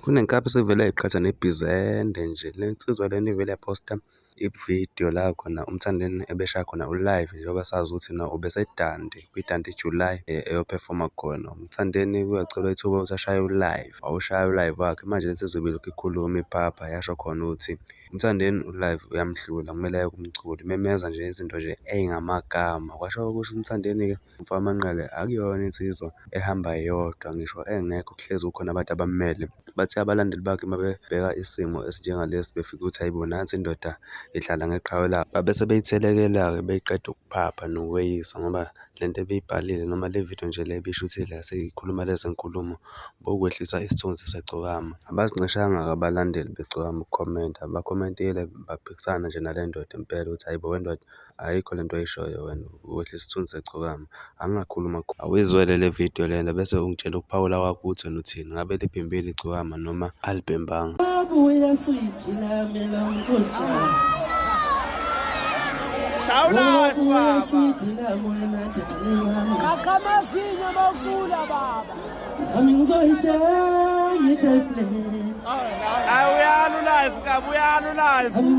Kunenkapi esivele yayiqhatha nebhizende nje. Le nsizwa lena ivele yaphosta ividiyo la khona uMthandeni ebeshaya khona uLive, njengoba sazi ukuthi ubesedandi kwidandi iJuly eyophefoma khona. UMthandeni kuyacelwa ithuba ukuthi ashaye uLive, wawushaya uLive wakhe. Manje le nsizwa ibilokhu ikhuluma iphapha, yasho khona ukuthi uMthandeni uLive uyamhlula, kumele aye kumculi, imemeza nje izinto nje ey'ngamagama. Kwasho ukuthi uMthandeni-ke Mfwamanqele akuyona insizwa ehamba yodwa, ngisho engekho kuhlezi kukhona abantu abamele. Bathi abalandeli bakhe mabebheka isimo esinjengalesi befika ukuthi hayibo nansi indoda ihlala ngeqhawe layo, babe sebeyithelekela-ke beyiqeda ukuphapha nokweyisa, ngoba lento ebeyibhalile noma le vidiyo nje le ebishuthile seyikhuluma lezi nkulumo bokwehlisa isithunzi seGcokama. Abazincishanga-ke abalandeli beGcokama ukukhomenta, bakhomentile baphikisana nje nale ndoda impela ukuthi hayibo wendoda ayikho lento oyishoyo wena, ukwehlisa isithunzi seGcokama. Angingakhuluma awuyizwele le vidiyo lena bese ungitshela ukuphawula kwakho ukuthi wena uthini, ngabe libhembile iGcokama noma alibhembanga. Uyalo live.